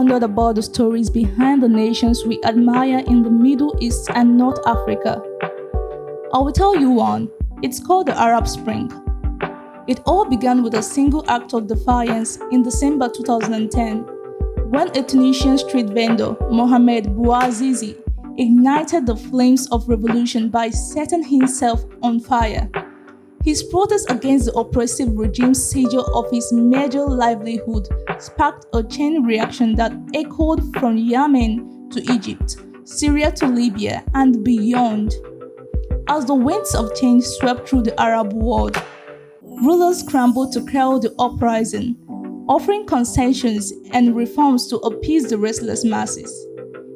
wondered about the stories behind the nations we admire in the Middle East and North Africa? I will tell you one. It's called the Arab Spring. It all began with a single act of defiance in December 2010 when a Tunisian street vendor, Mohamed Bouazizi, ignited the flames of revolution by setting himself on fire. His protest against the oppressive regime's seizure of his major livelihood sparked a chain reaction that echoed from Yemen to Egypt, Syria to Libya, and beyond. As the winds of change swept through the Arab world, rulers scrambled to quell the uprising, offering concessions and reforms to appease the restless masses.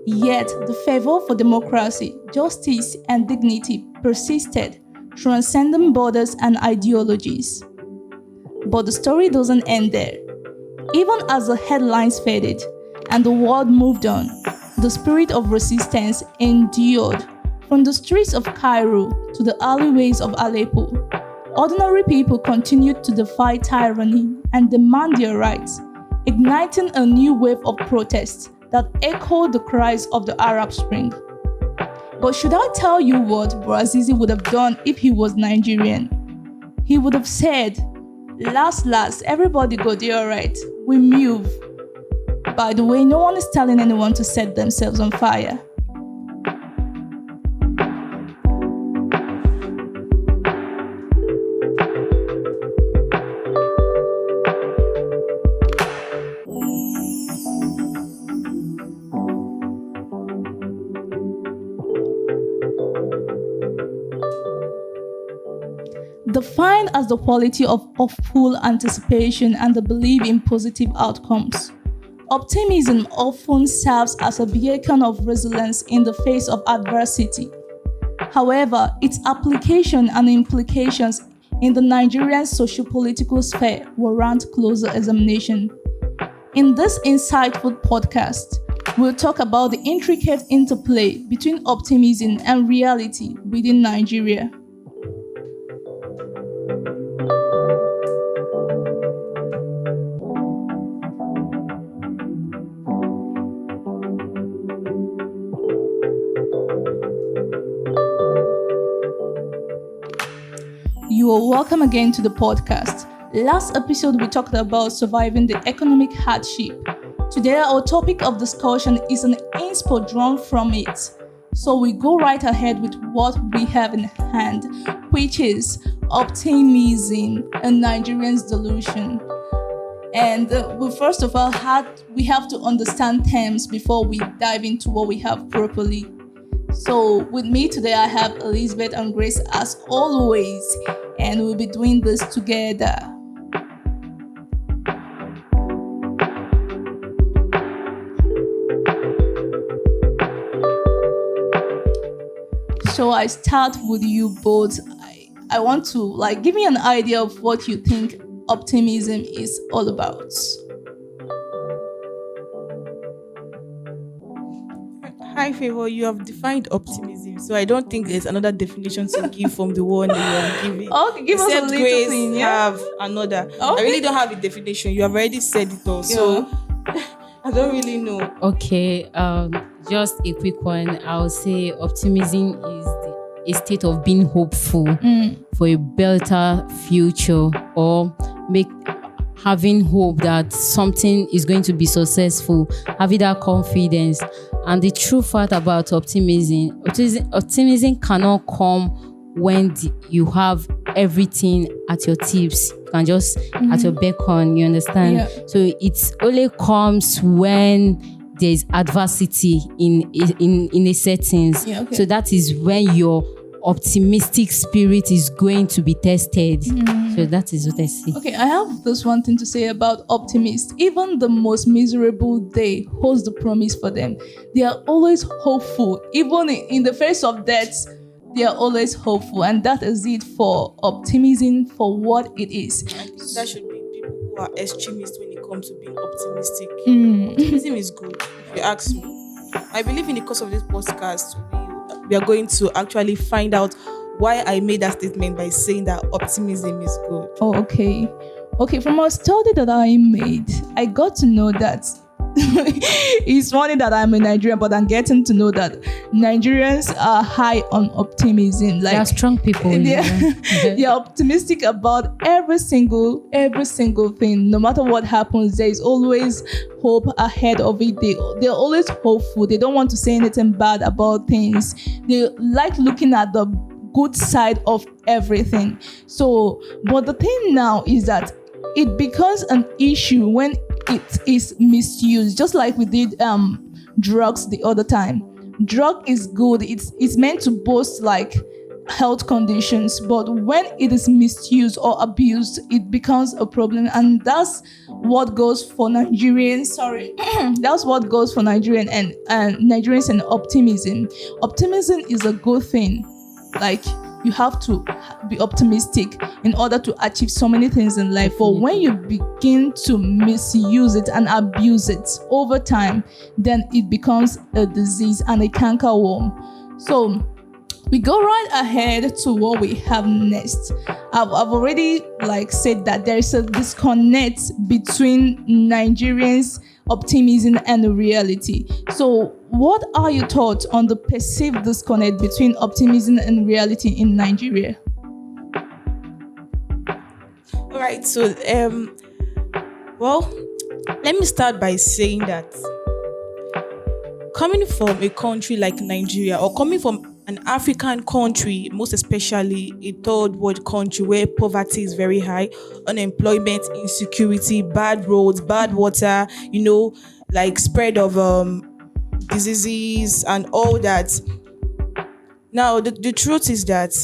Yet, the fervor for democracy, justice, and dignity persisted, transcending borders and ideologies. But the story doesn't end there. Even as the headlines faded and the world moved on, the spirit of resistance endured. From the streets of Cairo to the alleyways of Aleppo, ordinary people continued to defy tyranny and demand their rights, igniting a new wave of protests that echoed the cries of the Arab Spring. But should I tell you what Bouazizi would have done if he was Nigerian? He would have said, last, everybody go there, alright, we move. By the way, no one is telling anyone to set themselves on fire. Defined as the quality of full anticipation and the belief in positive outcomes, optimism often serves as a beacon of resilience in the face of adversity. However, its application and implications in the Nigerian socio-political sphere warrant closer examination. In this insightful podcast, we'll talk about the intricate interplay between optimism and reality within Nigeria. You are welcome again to the podcast. Last episode, we talked about surviving the economic hardship. Today, our topic of discussion is an inspo drawn from it. So we go right ahead with what we have in hand, which is optimism, a Nigerian's delusion. And we first of all we have to understand terms before we dive into what we have properly. So with me today, I have Elizabeth and Grace as always, and we'll be doing this together. So I start with you both. I want to give me an idea of what you think optimism is all about. Hi, Favor. You have defined optimism, so I don't think there's another definition to give from the one that you are giving. Okay, give us a little Grace thing. Yeah? Have another. Okay. I really don't have a definition. You have already said it all, so I don't really know. Okay, just a quick one. I'll say optimism is a state of being hopeful for a better future, or having hope that something is going to be successful, having that confidence. And the true fact about optimism cannot come when you have everything at your tips. You can just at your beckon, you understand? Yeah. So it only comes when there's adversity in a settings. Yeah, okay. So that is when your optimistic spirit is going to be tested. So that is what I see. Okay, I have this one thing to say about optimists. Even the most miserable day holds the promise for them. They are always hopeful. Even in the face of death, they are always hopeful. And that is it for optimism for what it is. That should be people who are extremists when it comes to being optimistic. Optimism is good, if you ask me. I believe in the course of this podcast, we are going to actually find out why I made that statement by saying that optimism is good. Oh, okay. Okay, from a study that I made, I got to know that it's funny that I'm a Nigerian, but I'm getting to know that Nigerians are high on optimism. They are strong people. They're optimistic about every single thing. No matter what happens, there is always hope ahead of it. They're always hopeful. They don't want to say anything bad about things. They like looking at the good side of everything. So, but the thing now is that it becomes an issue when it is misused, just like we did drugs the other time. Drug is good. It's meant to boost like health conditions, but when it is misused or abused, it becomes a problem. And that's what goes for Nigerians. That's what goes for Nigerian and Nigerians and optimism. Optimism is a good thing. Like, you have to be optimistic in order to achieve so many things in life. But when you begin to misuse it and abuse it over time, then it becomes a disease and a cankerworm. So we go right ahead to what we have next. I've already said that there is a disconnect between Nigerians' optimism and reality. So what are your thoughts on the perceived disconnect between optimism and reality in Nigeria? All right, so let me start by saying that coming from a country like Nigeria, or coming from an African country, most especially a third world country where poverty is very high, unemployment, insecurity, bad roads, bad water, spread of diseases and all that. Now, the truth is that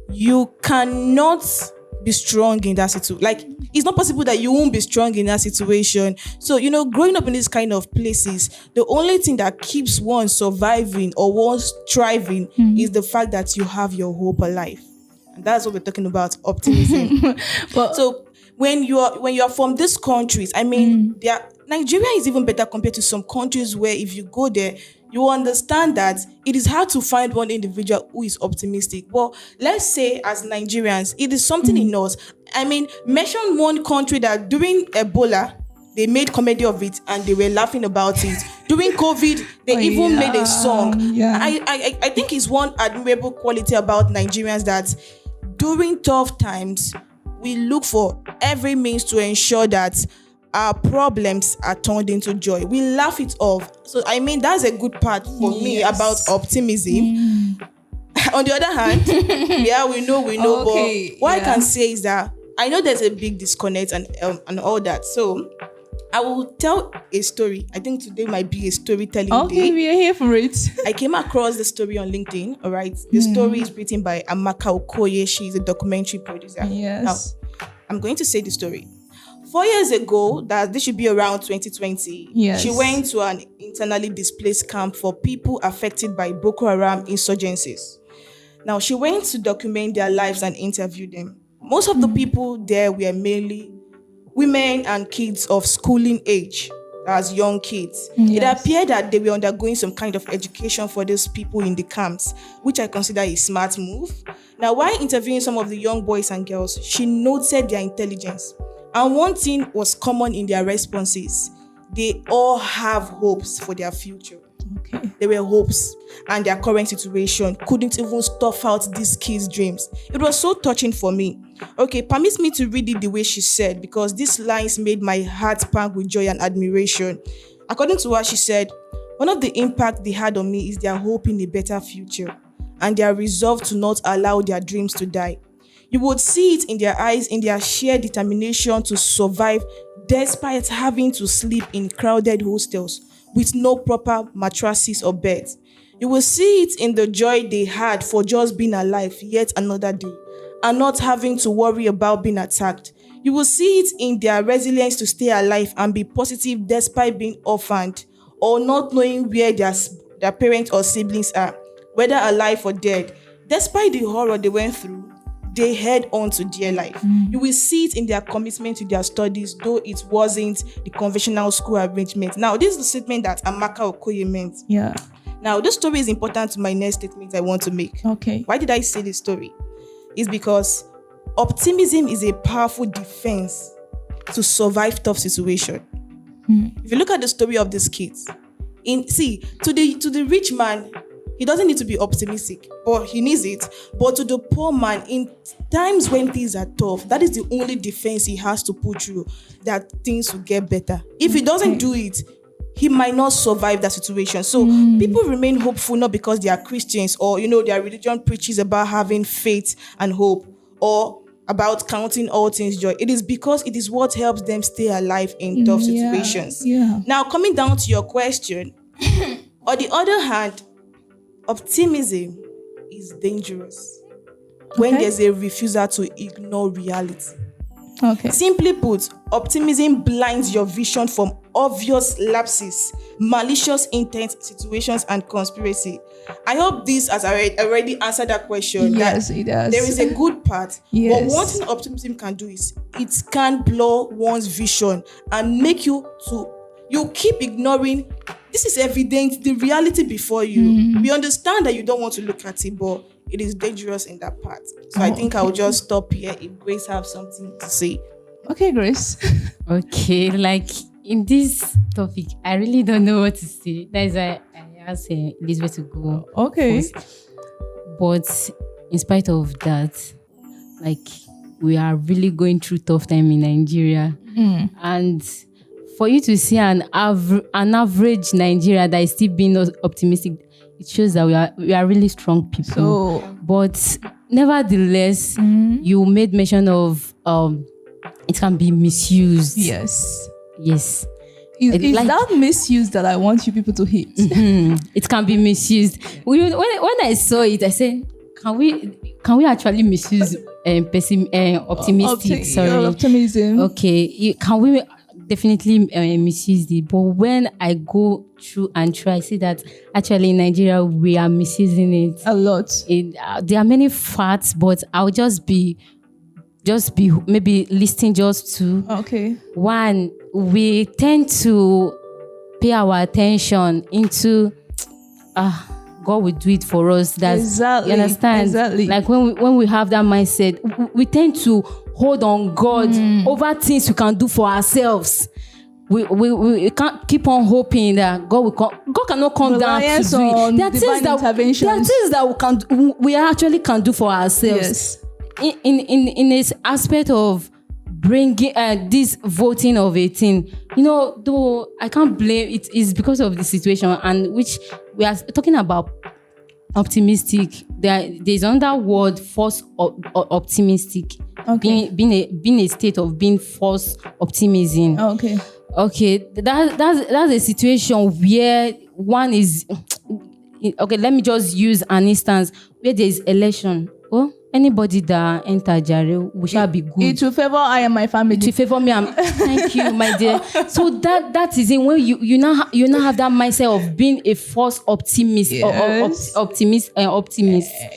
you cannot be strong in that situation. It's not possible that you won't be strong in that situation. So, growing up in these kind of places, the only thing that keeps one surviving or one thriving is the fact that you have your hope alive. And that's what we're talking about, optimism. So when you are from these countries, Nigeria is even better compared to some countries where if you go there, you understand that it is hard to find one individual who is optimistic. But let's say as Nigerians, it is something in us. Mention one country that during Ebola, they made comedy of it and they were laughing about it. During COVID, they made a song. Yeah. I think it's one admirable quality about Nigerians that during tough times, we look for every means to ensure that our problems are turned into joy. We laugh it off. So, that's a good part for me about optimism. On the other hand, we know. Okay, but what I can say is that I know there's a big disconnect and all that. So, I will tell a story. I think today might be a storytelling day. Okay, we are here for it. I came across the story on LinkedIn, all right? The story is written by Amaka Okoye. She's a documentary producer. Yes. Now, I'm going to say the story. 4 years ago, that this should be around 2020, yes, she went to an internally displaced camp for people affected by Boko Haram insurgencies. Now, she went to document their lives and interview them. Most of the people there were mainly women and kids of schooling age, as young kids. Yes. It appeared that they were undergoing some kind of education for these people in the camps, which I consider a smart move. Now, while interviewing some of the young boys and girls, she noted their intelligence. And one thing was common in their responses. They all have hopes for their future. Okay. There were hopes, and their current situation couldn't even stuff out these kids' dreams. It was so touching for me. Okay, permit me to read it the way she said, because these lines made my heart pang with joy and admiration. According to her, she said, one of the impact they had on me is their hope in a better future and their resolve to not allow their dreams to die. You would see it in their eyes, in their sheer determination to survive despite having to sleep in crowded hostels with no proper mattresses or beds. You will see it in the joy they had for just being alive yet another day and not having to worry about being attacked. You will see it in their resilience to stay alive and be positive despite being orphaned or not knowing where their parents or siblings are, whether alive or dead. Despite the horror they went through, they head on to their life. You will see it in their commitment to their studies, though it wasn't the conventional school arrangement. Now, this is the statement that Amaka Okoye meant. Yeah. Now, this story is important to my next statement I want to make. Okay. Why did I say this story? It's because optimism is a powerful defense to survive tough situation. If you look at the story of these kids, to the rich man, he doesn't need to be optimistic, but he needs it. But to the poor man, in times when things are tough, that is the only defense he has to put through, that things will get better. If he doesn't do it, he might not survive that situation. So people remain hopeful not because they are Christians or, their religion preaches about having faith and hope or about counting all things joy. It is because it is what helps them stay alive in tough situations. Yeah. Now, coming down to your question, on the other hand, optimism is dangerous when there's a refusal to ignore reality. Okay. Simply put, optimism blinds your vision from obvious lapses, malicious intent, situations, and conspiracy. I hope this has already answered that question. Yes, it does. There is a good part. Yes. But one thing optimism can do is it can blur one's vision and make you keep ignoring. This is evident, the reality before you. We understand that you don't want to look at it, but it is dangerous in that part. So I think I will just stop here if Grace have something to say. Okay, Grace. Okay, like in this topic, I really don't know what to say. That is why I asked Elizabeth to go. Okay. First. But in spite of that, like we are really going through tough time in Nigeria. And for you to see an average Nigeria that is still being optimistic, it shows that we are really strong people. But nevertheless, you made mention of it can be misused. Yes. It's like, that misuse that I want you people to hit. It can be misused. When I saw it, I said, can we actually misuse optimistic? Optimism. Okay, can we definitely misuse it? But when I go through and try, I see that actually in Nigeria we are misusing it a lot. There are many facts, but I'll just be maybe listing just two. Okay. One, we tend to pay our attention into God will do it for us. That's exactly. You understand? Exactly. Like when we have that mindset, we tend to hold on God over things we can do for ourselves. We can't keep on hoping that God will come. God cannot come down to do it. There are things that we actually can do for ourselves. Yes. In this aspect of bringing this voting of 18, though I can't blame it, is because of the situation, and which we are talking about optimistic. There's another word, false optimistic. Okay. Being a state of being false optimism. Okay, that's a situation where one is okay. Let me just use an instance where there is election. Anybody that enter Jare, we shall be good. It will favor I and my family. To favor me, thank you, my dear. So that is it. When you now have that mindset of being a false optimist or optimist.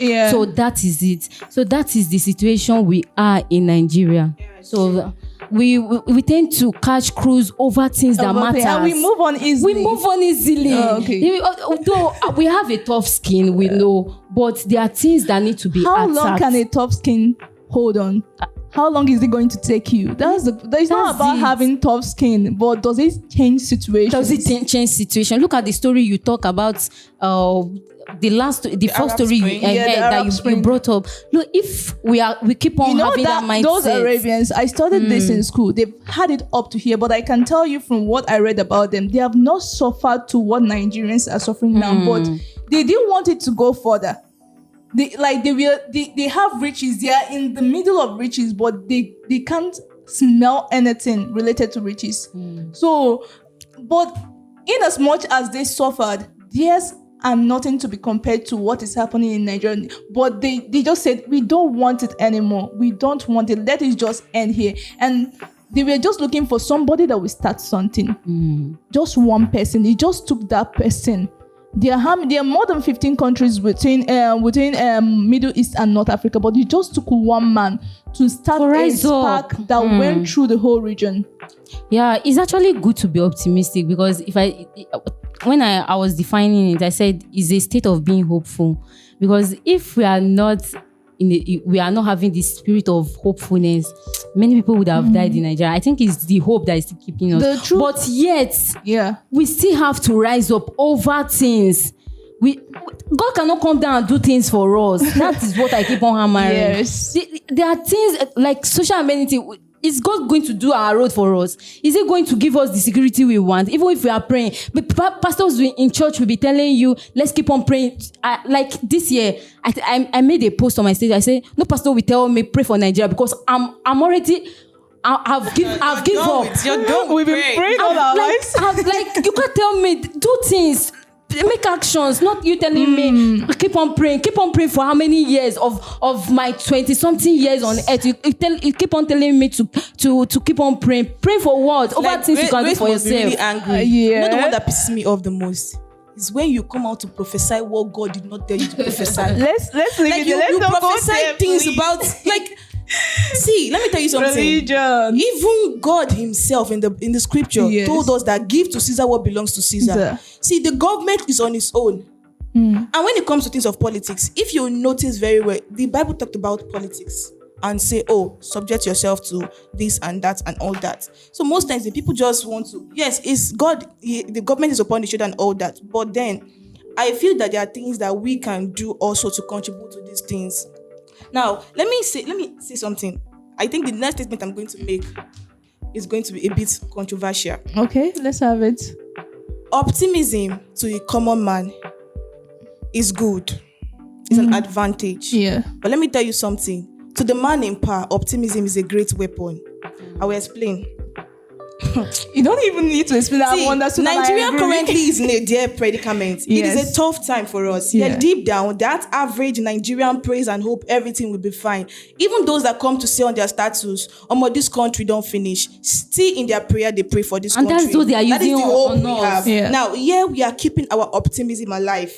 Yeah. So that is it. So that is the situation we are in Nigeria. So we tend to catch cruise over things that matter. And we move on easily. Okay. Though we have a tough skin, we know, but there are things that need to be How attacked. long can a tough skin hold on? How long is it going to take you? It's not about having tough skin, but does it change situations? Does it change situation? Look at the story you talk about. The first story you brought up. Look, if we keep on having that mindset. Those Arabians, I studied this in school. They've had it up to here, but I can tell you from what I read about them, they have not suffered to what Nigerians are suffering now, but they didn't want it to go further. They have riches. They are in the middle of riches, but they can't smell anything related to riches. So, but in as much as they suffered, theirs are nothing to be compared to what is happening in Nigeria. But they just said, we don't want it anymore. We don't want it. Let it just end here. And they were just looking for somebody that will start something. Just one person. It just took that person. There are more than 15 countries within Middle East and North Africa, but it just took one man to start a spark that went through the whole region. Yeah, it's actually good to be optimistic, because when I was defining it, I said it's a state of being hopeful. Because if we are not having this spirit of hopefulness, many people would have died in Nigeria. I think it's the hope that is still keeping us. The truth. But yet, we still have to rise up over things. God cannot come down and do things for us. That is what I keep on hammering. Yes. There are things like social amenity. Is God going to do our road for us? Is He going to give us the security we want? Even if we are praying. But pastors in church will be telling you, let's keep on praying. Like this year, I made a post on my stage. I said, no pastor will tell me pray for Nigeria because I'm already... I've given up. You're done. We've been praying all our lives. You can't tell me, do things. Make actions, not you telling me keep on praying for how many years of my 20-something years on earth. You keep on telling me to keep on praying. Pray for what? Over things you can do for yourself. Really angry. You know the one that pisses me off the most is when you come out to prophesy what God did not tell you to prophesy. let's leave like it. you Let's prophesy things about like. See, let me tell you something. Religion. Even God Himself in the scripture told us that give to Caesar what belongs to Caesar. See, the government is on its own. And when it comes to things of politics, if you notice very well, the Bible talked about politics and say, oh, subject yourself to this and that and all that. So most times the people just want to, yes, it's God, the government is upon the shoulder and all that. But then I feel that there are things that we can do also to contribute to these things. Now, let me say something. I think the next statement I'm going to make is going to be a bit controversial. Okay, let's have it. Optimism to a common man is good. It's an advantage. Yeah. But let me tell you something. To the man in power, optimism is a great weapon. I will explain. You don't even need to explain that. See, Nigeria currently is in a dear predicament. It is a tough time for us. Yeah. Deep down, that average Nigerian prays and hope everything will be fine. Even those that come to say on their status, this country don't finish, still in their prayer they pray for this country. And that's what they are using. That is the hope we have. Yeah. Now, we are keeping our optimism alive,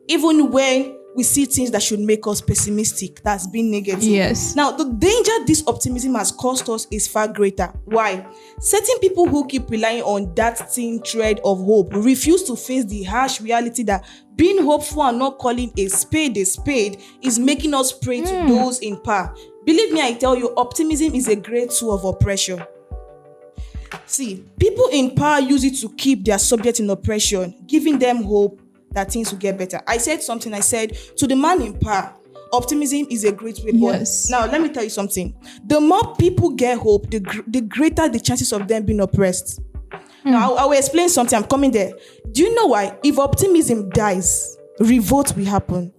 even when we see things that should make us pessimistic, that's been negative. Yes. Now, the danger this optimism has caused us is far greater. Why? Certain people who keep relying on that thin thread of hope refuse to face the harsh reality that being hopeful and not calling a spade is making us prey to those in power. Believe me, I tell you, optimism is a great tool of oppression. See, people in power use it to keep their subjects in oppression, giving them hope that things will get better. I said something. I said, to the man in power, optimism is a great weapon. Yes. Now, let me tell you something. The more people get hope, the greater the chances of them being oppressed. Now, I will explain something. I'm coming there. Do you know why? If optimism dies, revolt will happen.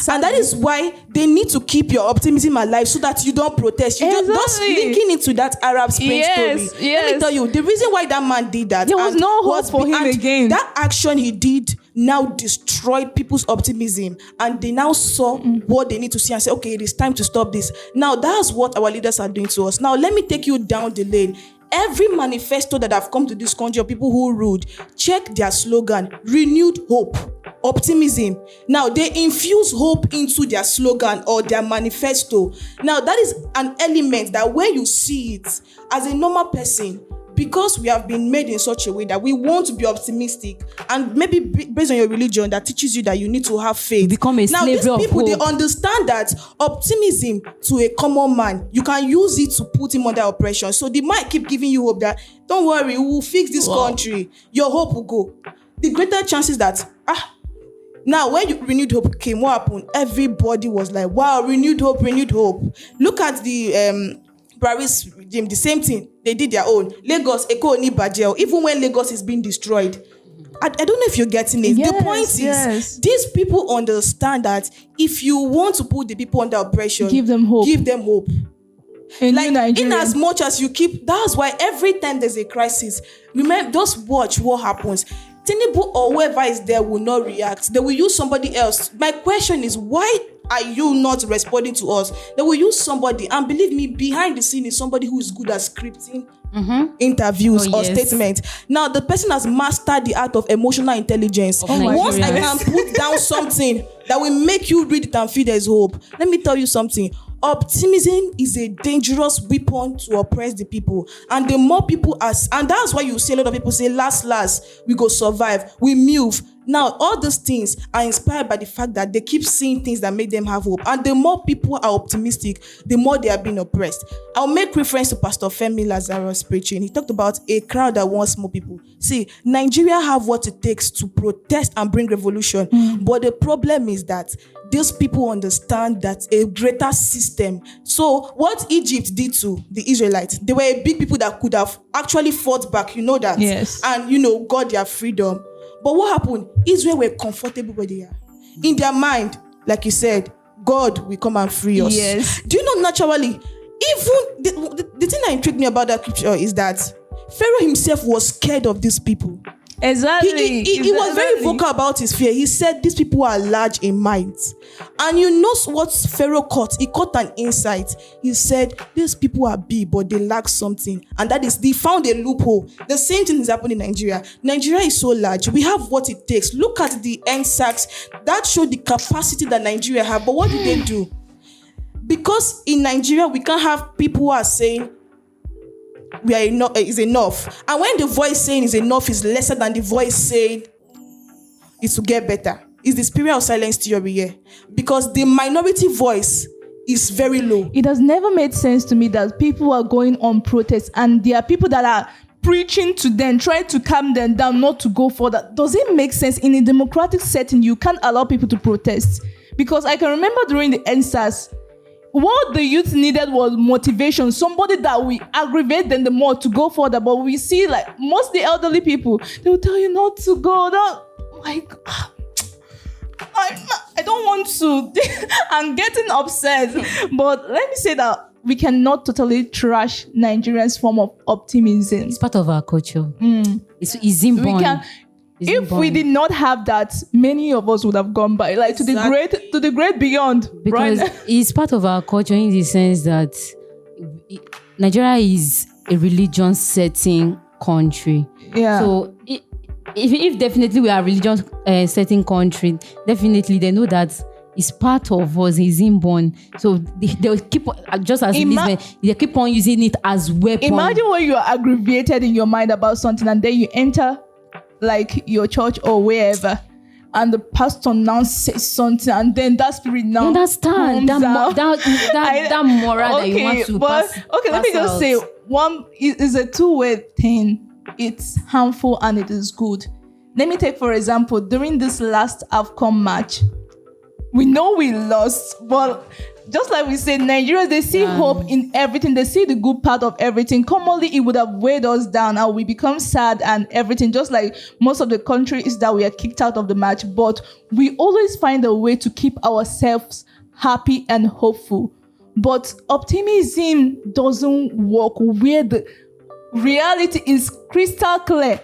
And that is why they need to keep your optimism alive so that you don't protest. You just linking into that Arab Spring story. Let me tell you, the reason why that man did that, there was no hope for him again. That action he did now destroyed people's optimism, and they now saw what they need to see and say, okay, it is time to stop this. Now that's what our leaders are doing to us. Now let me take you down the lane. Every manifesto that have come to this country of people who ruled, check their slogan, renewed hope, optimism. Now they infuse hope into their slogan or their manifesto. Now that is an element that when you see it as a normal person, because we have been made in such a way that we want to be optimistic, and maybe based on your religion that teaches you that you need to have faith. Become a now slave these of people, hope. they understand that optimism to a common man, you can use it to put him under oppression. So they might keep giving you hope that, don't worry, we will fix this country. Your hope will go. The greater chances that, now when renewed hope came, what happened? Everybody was like, wow, renewed hope, renewed hope. Look at the Paris regime, the same thing. They did their own. Lagos, Eko, Nibajel, even when Lagos is being destroyed. I don't know if you're getting it. Yes, the point is, these people understand that if you want to put the people under oppression, give them hope. Like, in as much as you keep, that's why every time there's a crisis, remember, just watch what happens. Tinubu or whoever is there will not react. They will use somebody else. My question is, why are you not responding to us? They will use somebody, and believe me, behind the scene is somebody who is good at scripting interviews or statements. Now, the person has mastered the art of emotional intelligence. Once I can put down something that will make you read it and feel there's hope, let me tell you something. Optimism is a dangerous weapon to oppress the people, and the more people and that's why you see a lot of people say, last we go survive, we move. Now all those things are inspired by the fact that they keep seeing things that make them have hope, and the more people are optimistic, the more they are being oppressed. I'll make reference to Pastor Femi Lazarus preaching. He talked about a crowd that wants more people. See, Nigeria have what it takes to protest and bring revolution. But the problem is that these people understand that a greater system. So what Egypt did to the Israelites, they were big people that could have actually fought back. You know that. Yes. And, got their freedom. But what happened? Israel were comfortable where they are. In their mind, like you said, God will come and free us. Yes. Do you know, naturally, even the thing that intrigued me about that scripture is that Pharaoh himself was scared of these people. Exactly. He was very vocal about his fear. He said these people are large in mind. And you know what Pharaoh caught? He caught an insight. He said these people are big, but they lack something. And that is, they found a loophole. The same thing is happening in Nigeria. Nigeria is so large. We have what it takes. Look at the NSACs. That showed the capacity that Nigeria have. But what did they do? Because in Nigeria, we can't have people who are saying, we are enough is enough, and when the voice saying is enough is lesser than the voice saying it will get better, is the spirit of silence theory here, because the minority voice is very low. It has never made sense to me that people are going on protests and there are people that are preaching to them, trying to calm them down not to go further. Does it make sense? In a democratic setting, you can't allow people to protest, because I can remember during the NSAS, what the youth needed was motivation, somebody that will aggravate them the more to go further. But we see, like, most the elderly people, they will tell you not to go. Like, I don't want to. I'm getting upset. But let me say that we cannot totally trash Nigerians' form of optimism. It's part of our culture. It's inborn. If we did not have that, many of us would have gone by, like, Exactly. to the great beyond. Because right? it's part of our culture in the sense that Nigeria is a religion setting country. Yeah. So if definitely we are a religion setting country, definitely they know that it's part of us, it's inborn. So they'll keep, just as they keep on using it as weapon. Imagine when you are aggravated in your mind about something and then you enter like your church or wherever, and the pastor now says something, and then that spirit now understand that moral that you want to pass. Okay, let me just say, one is a two-way thing. It's harmful and it is good. Let me take, for example, during this last AFCON match, we know we lost, but just like we said, Nigeria, they see hope in everything. They see the good part of everything. Commonly, it would have weighed us down and we become sad and everything, just like most of the countries that we are kicked out of the match. But we always find a way to keep ourselves happy and hopeful. But optimism doesn't work where the reality is crystal clear,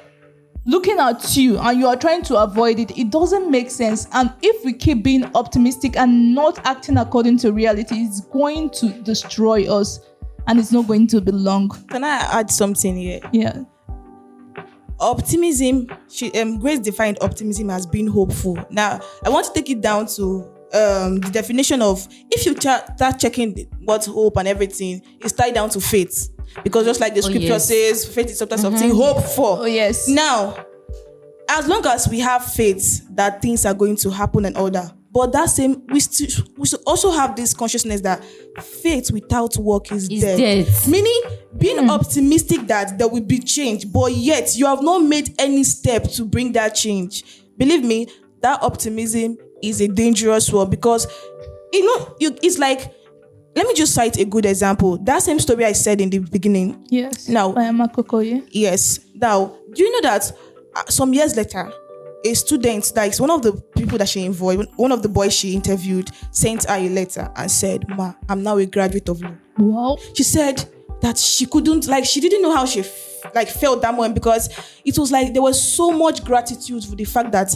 looking at you, and you are trying to avoid it. It doesn't make sense. And if we keep being optimistic and not acting according to reality, it's going to destroy us, and it's not going to be long. Can I add something here? Yeah. Optimism, Grace defined optimism as being hopeful. Now, I want to take it down to the definition of, if you start checking what's hope and everything, it's tied down to faith. Because just like the scripture says, faith is something hope for. Oh, yes. Now, as long as we have faith that things are going to happen and all that, but that same, we should also have this consciousness that faith without work is dead. Meaning, being optimistic that there will be change, but yet you have not made any step to bring that change. Believe me, that optimism is a dangerous one, because it's like, let me just cite a good example. That same story I said in the beginning. Yes. Now, yes. Now, do you know that some years later, a student, like one of the people that she involved, one of the boys she interviewed, sent her a letter and said, "Ma, I'm now a graduate of law." Wow. She said that she didn't know how she felt that moment, because it was like there was so much gratitude for the fact that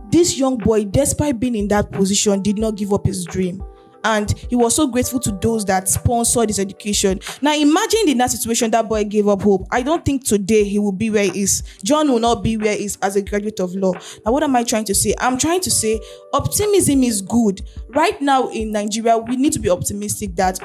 this young boy, despite being in that position, did not give up his dream. And he was so grateful to those that sponsored his education. Now, imagine in that situation, that boy gave up hope. I don't think today he will be where he is. John will not be where he is as a graduate of law. Now, what am I trying to say? I'm trying to say optimism is good. Right now in Nigeria, we need to be optimistic that,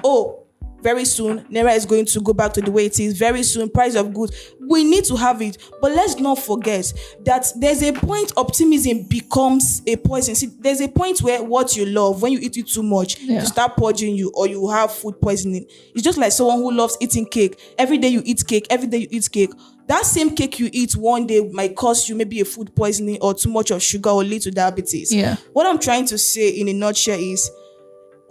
very soon, Naira is going to go back to the way it is. Very soon, price of goods. We need to have it. But let's not forget that there's a point optimism becomes a poison. See, there's a point where what you love, when you eat it too much, you start purging you or you have food poisoning. It's just like someone who loves eating cake. Every day you eat cake. Every day you eat cake. That same cake you eat one day might cause you maybe a food poisoning or too much of sugar or lead to diabetes. Yeah. What I'm trying to say in a nutshell is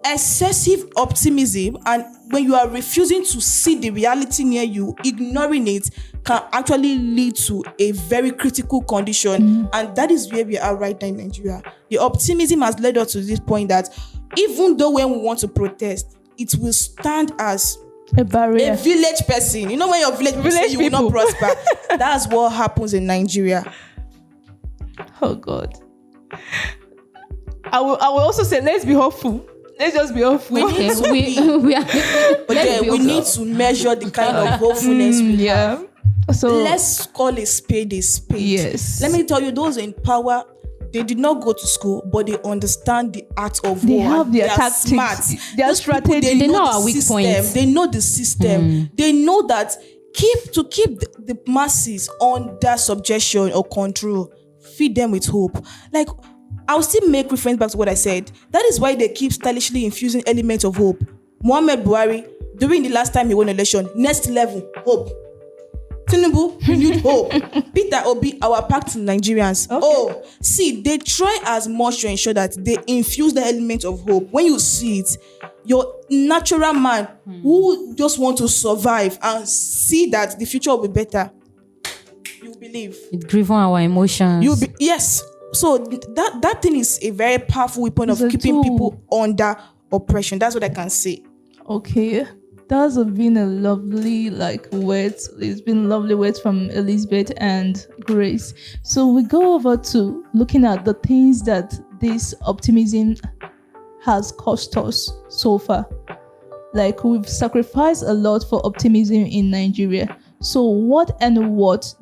excessive optimism, and when you are refusing to see the reality near you, ignoring it can actually lead to a very critical condition. And that is where we are right now in Nigeria. The optimism has led us to this point that even though when we want to protest, it will stand as a barrier. A village person. You know when your village people say you will not prosper. That's what happens in Nigeria. Oh God. I will also say, let's be hopeful. Let's just be hopeful. We need to measure the kind of hopefulness we have. So let's call a spade a spade. Yes. Let me tell you, those in power, they did not go to school, but they understand the art of war. They have their tactics, smart. Their strategy. They know the our weak system. points. They know the system. They know that keep the masses under subjection or control. Feed them with hope. Like, I'll still make reference back to what I said. That is why they keep stylishly infusing elements of hope. Muhammad Buhari, during the last time he won election, next level, hope. Tinubu, renewed hope. Peter Obi, our pact in Nigerians. Okay. Oh, see, they try as much to ensure that they infuse the element of hope. When you see it, your natural man who just want to survive and see that the future will be better, you believe. It grieves on our emotions. Yes. So that thing is a very powerful weapon of keeping people under oppression. That's what I can say. Okay. That's been a lovely words. It's been lovely words from Elizabeth and Grace. So we go over to looking at the things that this optimism has cost us so far. Like, we've sacrificed a lot for optimism in Nigeria. So what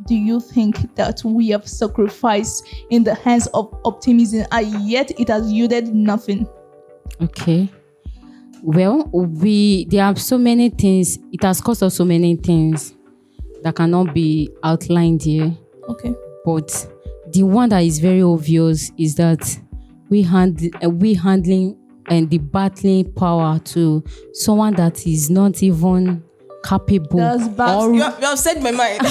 do you think that we have sacrificed in the hands of optimism, and yet it has yielded nothing? Okay. Well, there are so many things. It has cost us so many things that cannot be outlined here. Okay. But the one that is very obvious is that we handling and the battling power to someone that is not even capable. That's bad. You have said my mind.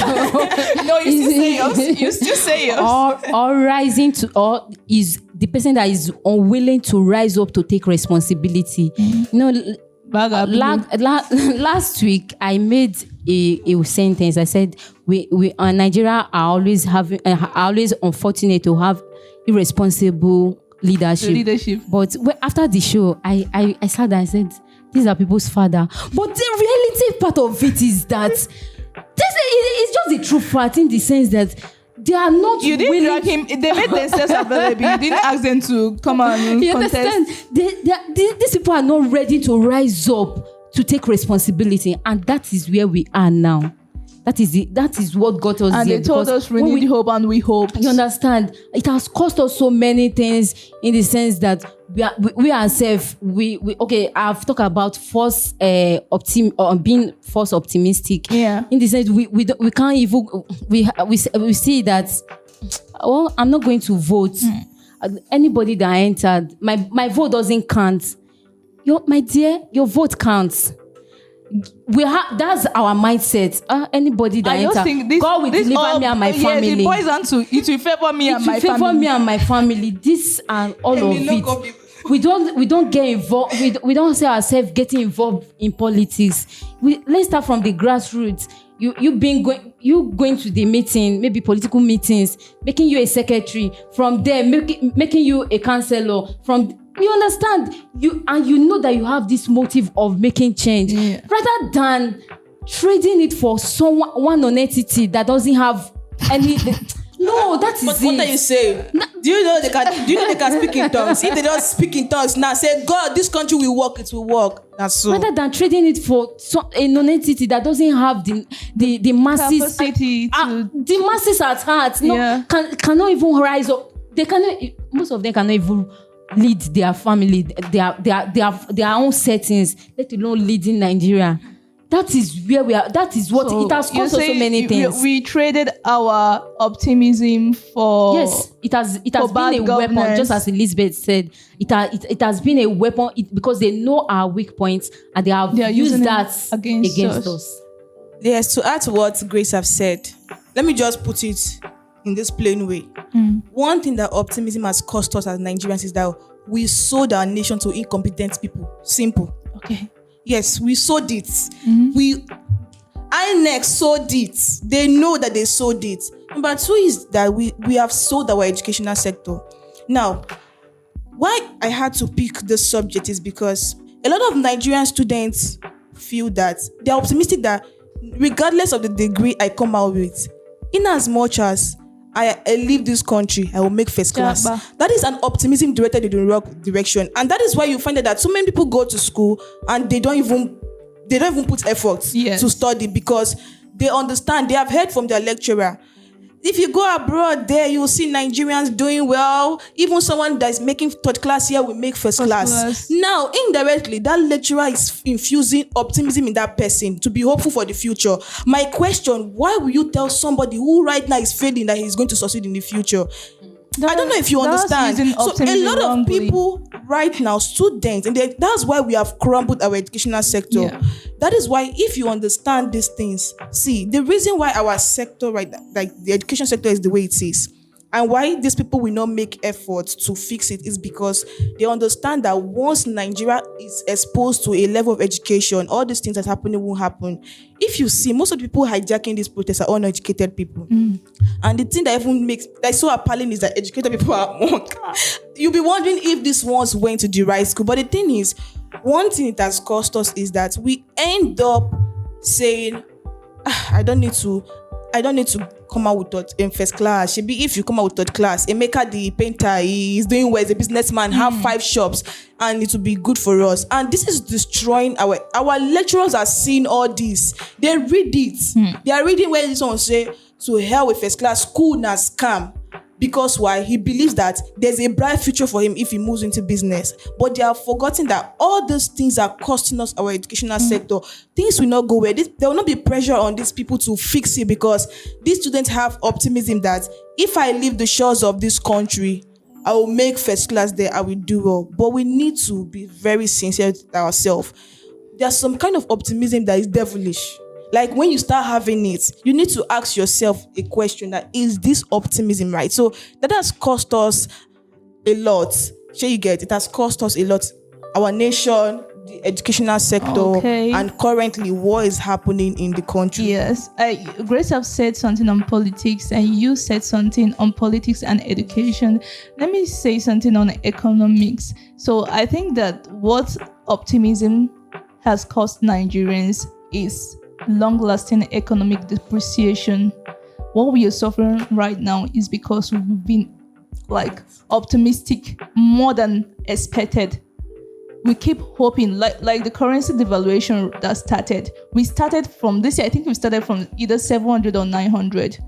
No, you still say yours. You still say yours. Or rising to, or is the person that is unwilling to rise up to take responsibility. You know, last week I made a sentence. I said we Nigeria are always unfortunate to have irresponsible leadership. But after the show, I sat there and said, these are people's father. But the reality part of it is that it's just the true fact, in the sense that they are not. You didn't drag him. They made themselves available. You didn't ask them to come and you contest. Understand? These people are not ready to rise up to take responsibility, and that is where we are now. That is what got us and here. And they told us renewed hope, and we hope. You understand? It has cost us so many things, in the sense that we ourselves, okay, I've talked about being false optimistic. Yeah. In the sense we can't even we see that, well, I'm not going to vote. Anybody that entered, my vote doesn't count. My dear, your vote counts. That's our mindset. Anybody that enters, God will deliver me and my family. The boys want to. It will favor me and my family. It will favor me and my family. This and all of it. We don't get involved. We don't see ourselves getting involved in politics. Let's start from the grassroots. You going to the meeting, maybe political meetings, making you a secretary. From there, making you a councillor. You understand? You know that you have this motive of making change, rather than trading it for one non-entity that doesn't have any. No, that is but what are you saying? Do you know they can speak in tongues? If they don't speak in tongues now, say, God, this country will work. It will work. That's so. Rather than trading it for a non-entity that doesn't have the masses, the masses at heart, cannot even rise up. They cannot. Most of them cannot even lead their family, their own settings, let alone leading Nigeria. That is where we are. That is what it has caused us so many things. We traded our optimism for it has been a weapon, just as Elizabeth said. It has been a weapon because they know our weak points and they are used that against us. Yes, to add to what Grace have said, let me just put it in this plain way. One thing that optimism has cost us as Nigerians is that we sold our nation to incompetent people. Simple. Okay. Yes, we sold it. INEC sold it. They know that they sold it. Number two is that we have sold our educational sector. Now, why I had to pick this subject is because a lot of Nigerian students feel that they're optimistic that regardless of the degree I come out with, in as much as I leave this country, I will make first class. That is an optimism directed in the wrong direction. And that is why you find that so many people go to school and they don't even put effort to study because they understand, they have heard from their lecturer. If you go abroad there, you will see Nigerians doing well. Even someone that is making third class here will make first class. Now, indirectly, that lecturer is infusing optimism in that person to be hopeful for the future. My question, why will you tell somebody who right now is failing that he's going to succeed in the future? I don't know if you understand. So a lot of people right now, students, and that's why we have crumbled our educational sector. Yeah. That is why if you understand these things, see, the reason why our sector, right, like the education sector is the way it is, and why these people will not make efforts to fix it is because they understand that once Nigeria is exposed to a level of education, all these things that are happening won't happen. If you see, most of the people hijacking these protests are uneducated people. And the thing that even makes like so appalling is that educated people are monk. You'll be wondering if these ones went to the right school. But the thing is, one thing it has cost us is that we end up saying, I don't need to come out with third in first class. Maybe if you come out with third class, Emeka the painter, he's doing well as a businessman, have 5 shops, and it will be good for us. And this is destroying our lecturers are seeing all this. They read it. They are reading where this one say, to hell with first class, school na scam. Because why? He believes that there's a bright future for him if he moves into business. But they have forgotten that all these things are costing us our educational sector. Things will not go well. There will not be pressure on these people to fix it because these students have optimism that if I leave the shores of this country, I will make first class there, I will do well. But we need to be very sincere with ourselves. There's some kind of optimism that is devilish. Like when you start having it, you need to ask yourself a question that is this optimism right? So that has cost us a lot. Sure you get it has cost us a lot. Our nation, the educational sector, and currently what is happening in the country. Yes, Grace have said something on politics, and you said something on politics and education. Let me say something on economics. So I think that what optimism has cost Nigerians is long-lasting economic depreciation. What we are suffering right now is because we've been like optimistic more than expected. We keep hoping, like the currency devaluation that started. We started from this year, I think we started from either 700 or 900.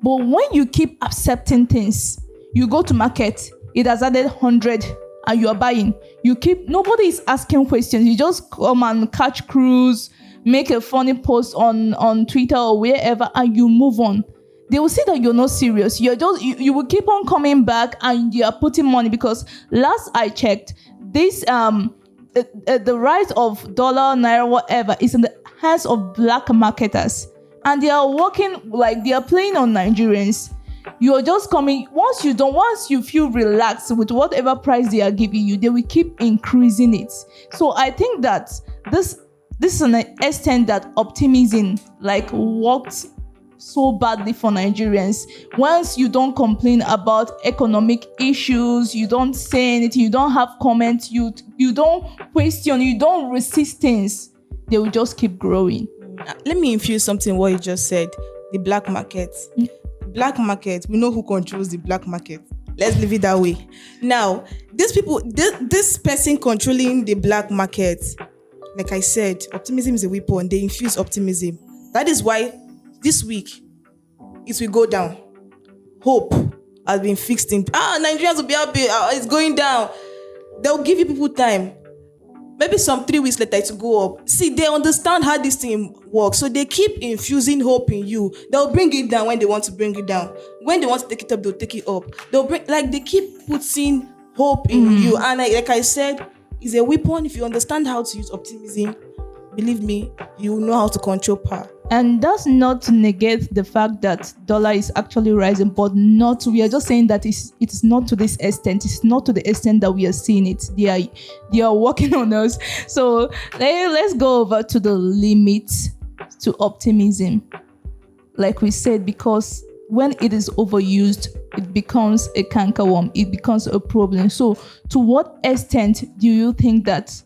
But when you keep accepting things, you go to market, it has added 100 and you are buying. Nobody is asking questions. You just come and catch cruise, make a funny post on Twitter or wherever, and you move on. They will see that you're not serious. You will keep on coming back and you are putting money, because last I checked, this the rise of dollar, naira, whatever is in the hands of black marketers, and they are working like they are playing on Nigerians. You are just coming. Once you feel relaxed with whatever price they are giving you, they will keep increasing it. So I think that this is an extent that optimism worked so badly for Nigerians. Once you don't complain about economic issues, you don't say anything, you don't have comments, you don't question, you don't resist things, they will just keep growing. Let me infuse something what you just said. The black market. Black market, we know who controls the black market. Let's leave it that way. Now, these people, this person controlling the black market, like I said, optimism is a weapon. They infuse optimism. That is why this week it will go down. Hope has been fixed in. Nigerians will be happy. It's going down. they'll give you people time. Maybe some 3 weeks later to go up. See, they understand how this thing works. So they keep infusing hope in you. They'll bring it down when they want to bring it down. When they want to take it up, they'll take it up. They keep putting hope in you. And like I said, it's a weapon. If you understand how to use optimism, believe me, you know how to control power. And that's not to negate the fact that dollar is actually rising, but we are just saying that it is not to this extent. It's not to the extent that we are seeing it. They are working on us. So let's go over to the limit to optimism. Like we said, because when it is overused, it becomes a cankerworm. It becomes a problem. So to what extent do you think that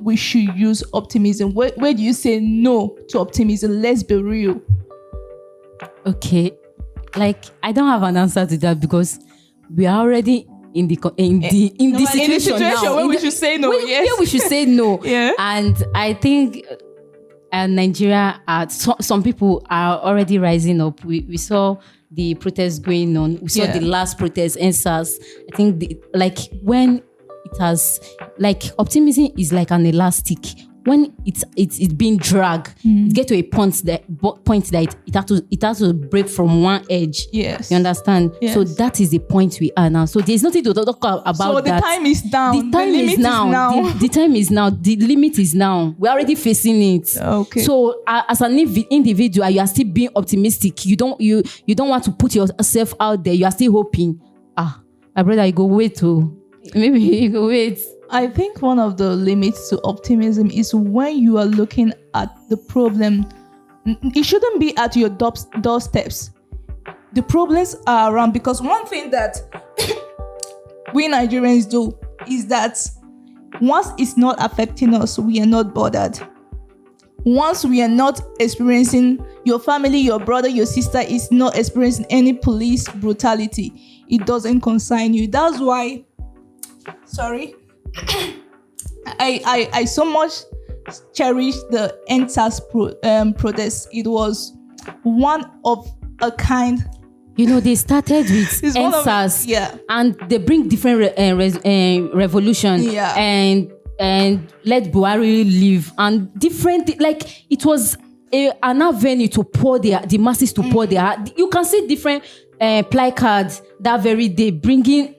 we should use optimism? Where do you say no to optimism? Let's be real. Okay, like I don't have an answer to that because we are already in the situation now where we should say no. Yes, we should say no. Yeah, and I think Nigeria, some people are already rising up. We saw the protests going on. We saw the last protest, NSAS. I think when it has, like, optimism is like an elastic. When it's being dragged, it get to a point that it has to break from one edge. Yes, you understand. Yes. So that is the point we are now. So there's nothing to talk about. So the that. time is down. The time is now. The time is now. The limit is now. We're already facing it. Okay. So as an individual, you are still being optimistic. You don't want to put yourself out there. You are still hoping. My brother, you go wait to. Maybe you go wait. I think one of the limits to optimism is when you are looking at the problem. It shouldn't be at your doorsteps. The problems are around, because one thing that we Nigerians do is that once it's not affecting us, we are not bothered. Once we are not experiencing, your family, your brother, your sister is not experiencing any police brutality, it doesn't concern you. That's why, I so much cherish the NSAS protest. It was one of a kind. They started with NSAS, and they bring different revolution, and let Buhari live, and different, like it was an avenue to pour the masses to pour their heart. You can see different placards that very day, bringing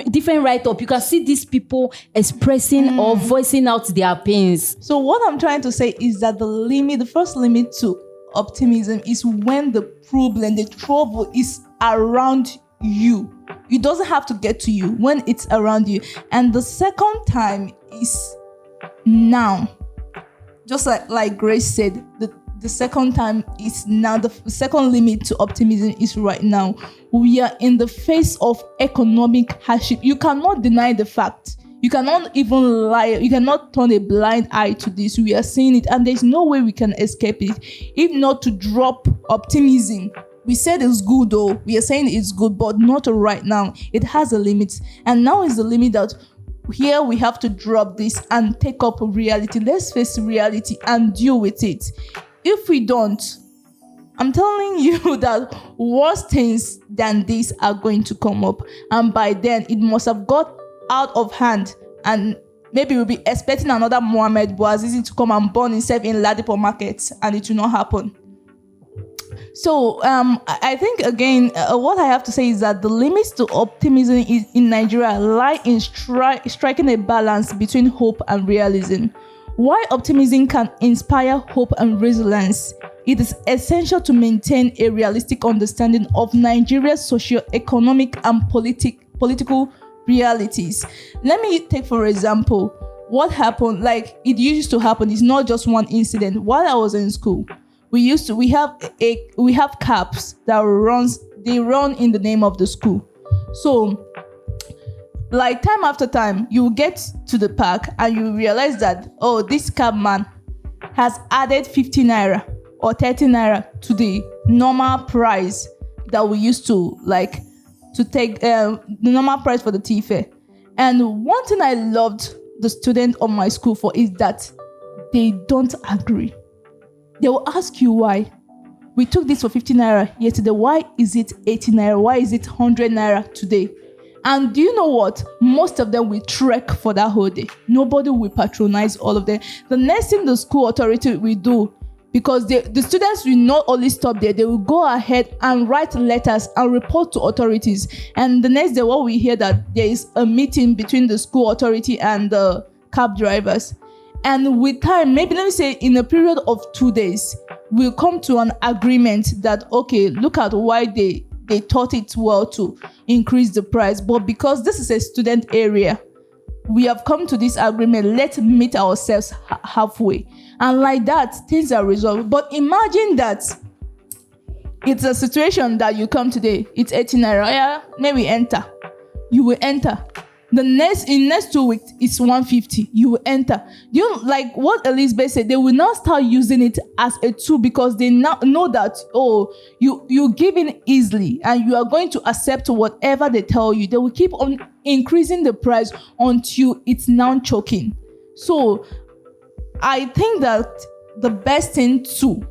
different write-up. You can see these people expressing or voicing out their pains. So what I'm trying to say is that the first limit to optimism is when the problem, the trouble is around you. It doesn't have to get to you, when it's around you. And the second time is now. Just like Grace said, the second time is now. The second limit to optimism is right now. We are in the face of economic hardship. You cannot deny the fact. You cannot even lie. You cannot turn a blind eye to this. We are seeing it, and there's no way we can escape it, if not to drop optimism. We said it's good, though. We are saying it's good, but not right now. It has a limit, and now is the limit that here we have to drop this and take up reality. Let's face reality and deal with it. If we don't, I'm telling you that worse things than this are going to come up. And by then, it must have got out of hand. And maybe we'll be expecting another Mohammed Bouazizi to come and burn himself in Ladipo market. And it will not happen. So I think, again, what I have to say is that the limits to optimism in Nigeria lie in striking a balance between hope and realism. While optimism can inspire hope and resilience, it is essential to maintain a realistic understanding of Nigeria's socio-economic and political realities. Let me take, for example, what happened, like it used to happen. It's not just one incident. While I was in school, we have cabs that run in the name of the school. So, like, time after time, you get to the park and you realize that, this cab man has added 50 naira or 30 naira to the normal price that we used to take, the normal price for the tea fare. And one thing I loved the student of my school for is that they don't agree. They will ask you why. We took this for 50 naira yesterday. Why is it 80 naira? Why is it 100 naira today? And do you know what? Most of them will trek for that whole day. Nobody will patronize all of them. The next thing the school authority will do, because the students will not only stop there, they will go ahead and write letters and report to authorities. And the next day, what we hear that there is a meeting between the school authority and the cab drivers. And with time, maybe let me say in a period of 2 days, we'll come to an agreement that, okay, look at why they thought it well to increase the price. But because this is a student area, we have come to this agreement. Let's meet ourselves halfway. And like that, things are resolved. But imagine that it's a situation that you come today. It's 18 naira. Yeah, maybe enter. You will enter. In next 2 weeks, it's 150. You will enter. You like what Elizabeth said. They will now start using it as a tool because they now know that you give in easily and you are going to accept whatever they tell you. They will keep on increasing the price until it's now choking. So I think that the best thing to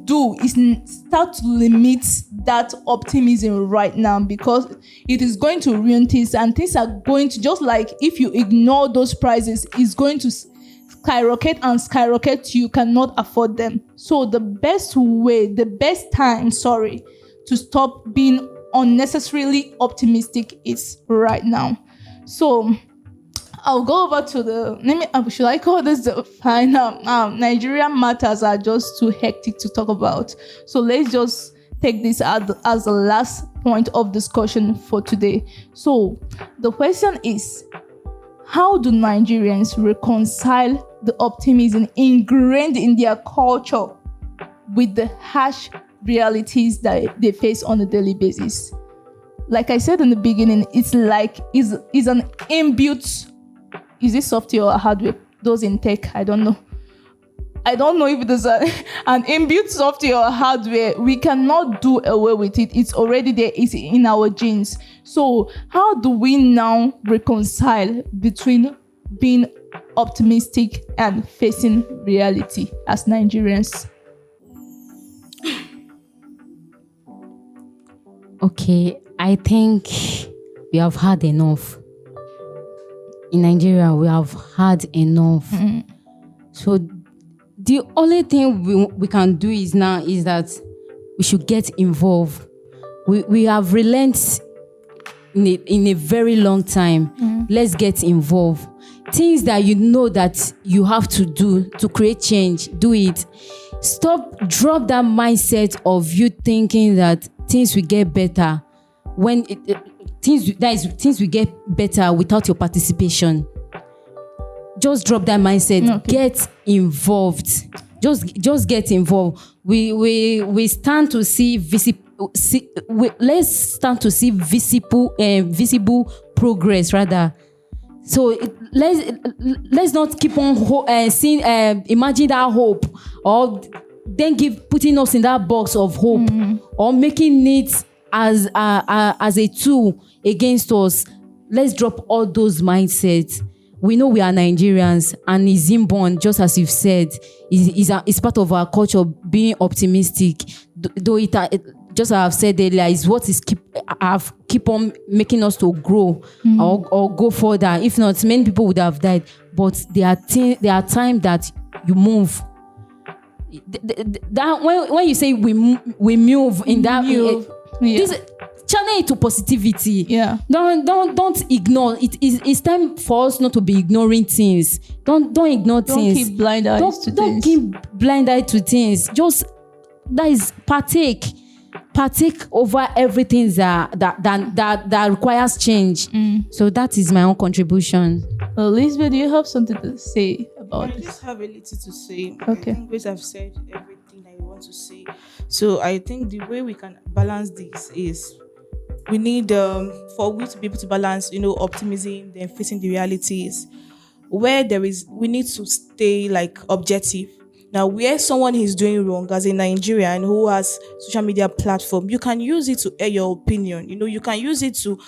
do is start to limit that optimism right now, because it is going to ruin things, and things are going to, just like if you ignore those prices, it's going to skyrocket. You cannot afford them. So the best time to stop being unnecessarily optimistic is right now. So I'll go over to should I call this the final? Nigerian matters are just too hectic to talk about. So let's just take this as the last point of discussion for today. So the question is, how do Nigerians reconcile the optimism ingrained in their culture with the harsh realities that they face on a daily basis? Like I said in the beginning, it's like is an inbuilt. Is it software or hardware? Those in tech, I don't know. I don't know if it is an inbuilt software or hardware. We cannot do away with it. It's already there. It's in our genes. So how do we now reconcile between being optimistic and facing reality as Nigerians? Okay, I think we have had enough. In Nigeria, we have had enough. So the only thing we can do is that we should get involved. We have relent in a very long time. Let's get involved. Things that you know that you have to do to create change, do it. Drop that mindset of you thinking that things will get better when things will get better without your participation. Just drop that mindset. Okay. Get involved. Just get involved. We stand to see let's stand to see visible progress rather. So let's not keep on seeing imagine that hope, or then putting us in that box of hope, or making it as a tool against us. Let's drop all those mindsets. We know we are Nigerians, and it's inborn, just as you've said. It's part of our culture being optimistic. Though it just as I've said earlier, is what is keep on making us to grow or go further. If not, many people would have died. But there are times that you move. That when you say we move in that way. This channel it to positivity. Yeah. Don't ignore it. It's time for us not to be ignoring things. Don't ignore things. Don't keep blind eyes to things. Don't keep blind eye to things. Just that is partake over everything that requires change. So that is my own contribution. Elizabeth, do you have something to say about this? I this? just have a little to say. Okay. I think Grace have said everything that you want to say. So I think the way we can balance this is we need for we to be able to balance, optimism, then facing the realities. Where we need to stay like objective. Now, where someone is doing wrong as a Nigerian who has social media platform, you can use it to air your opinion. You can use it to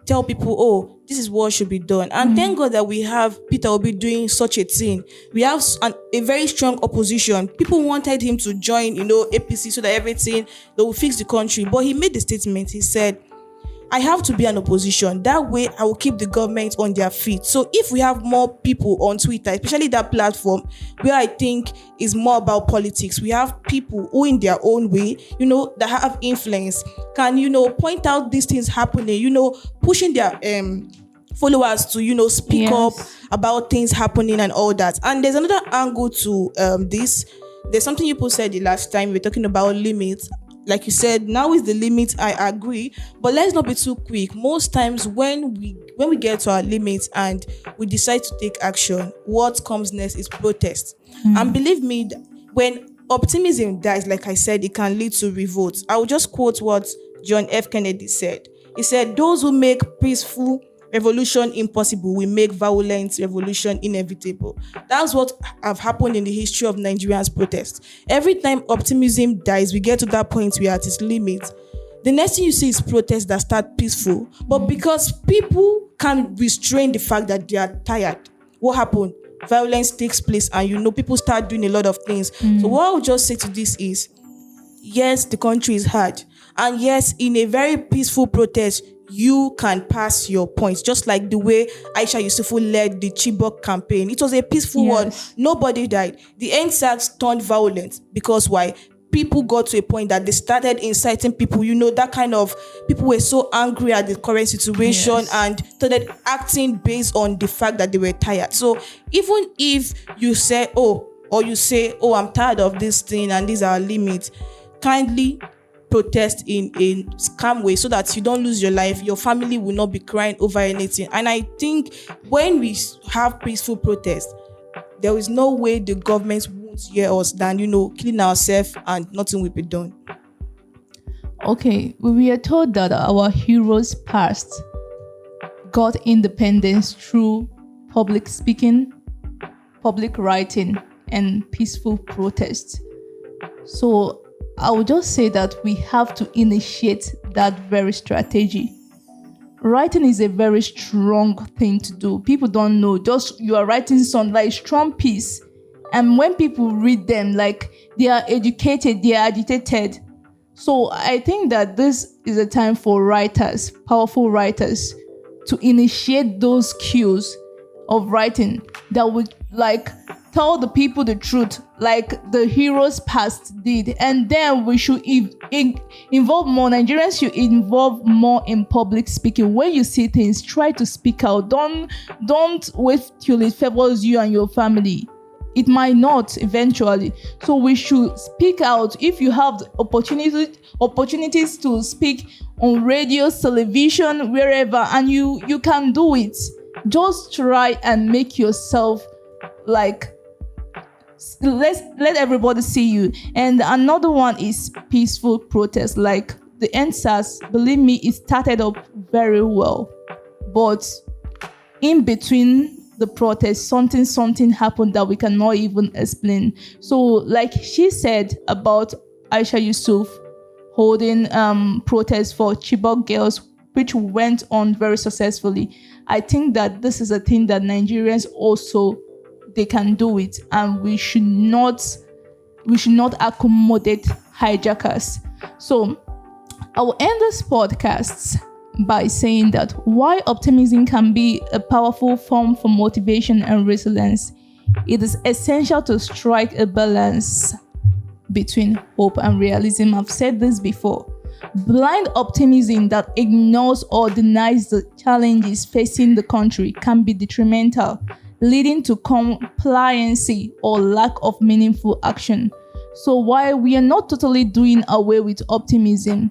tell people, oh, this is what should be done. And thank God that we have Peter Obi doing such a thing. We have a very strong opposition. People wanted him to join, APC so that everything, they will fix the country. But he made the statement. He said, I have to be an opposition. That way, I will keep the government on their feet. So if we have more people on Twitter, especially that platform where I think is more about politics, we have people who in their own way, that have influence, can, point out these things happening, pushing their followers to, speak up about things happening and all that. And there's another angle to this. There's something you said the last time we were talking about limits. Like you said, now is the limit. I agree, but let's not be too quick. Most times when we get to our limits and we decide to take action, what comes next is protest. And believe me, when optimism dies, like I said, it can lead to revolt. I will just quote what John F. Kennedy said. He said, "Those who make peaceful revolution impossible will make violent revolution inevitable." That's what have happened in the history of Nigeria's protests. Every time optimism dies, we get to that point where at its limit. The next thing you see is protests that start peaceful, but because people can't restrain the fact that they are tired, what happened? Violence takes place, and people start doing a lot of things. So what I would just say to this is, yes, the country is hard, and yes, in a very peaceful protest, you can pass your points, just like the way Aisha Yusufu led the Chibok campaign. It was a peaceful one. Nobody died. The NSAS turned violent because why? People got to a point that they started inciting people. That kind of people were so angry at the current situation and started acting based on the fact that they were tired. So even if you say, I'm tired of this thing and these are our limits, kindly protest in a calm way so that you don't lose your life. Your family will not be crying over anything. And I think when we have peaceful protest, there is no way the government won't hear us than, killing ourselves and nothing will be done. Okay, we were told that our heroes past got independence through public speaking, public writing, and peaceful protest. So I would just say that we have to initiate that very strategy. Writing is a very strong thing to do. People don't know. Just you are writing some like strong piece, and when people read them, like they are educated, they are agitated. So I think that this is a time for writers, powerful writers, to initiate those cues of writing that would tell the people the truth, like the heroes past did. And then we should involve more. Nigerians should involve more in public speaking. When you see things, try to speak out. Don't wait till it favors you and your family. It might not eventually. So we should speak out. If you have the opportunities to speak on radio, television, wherever, and you can do it. Just try and make yourself let everybody see you. And another one is peaceful protest. Like the NSAS, believe me, it started up very well, but in between the protest, something happened that we cannot even explain. So like she said about Aisha Yusuf holding protests for Chibok girls, which went on very successfully. I think that this is a thing that Nigerians also, they can do it, and we should not accommodate hijackers. So I will end this podcast by saying that while optimism can be a powerful form for motivation and resilience, it is essential to strike a balance between hope and realism. I've said this before. Blind optimism that ignores or denies the challenges facing the country can be detrimental, leading to complacency or lack of meaningful action. So while we are not totally doing away with optimism,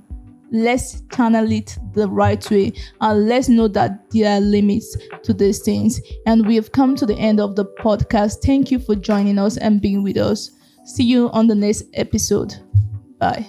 let's channel it the right way, and let's know that there are limits to these things. And we have come to the end of the podcast. Thank you for joining us and being with us. See you on the next episode. Bye.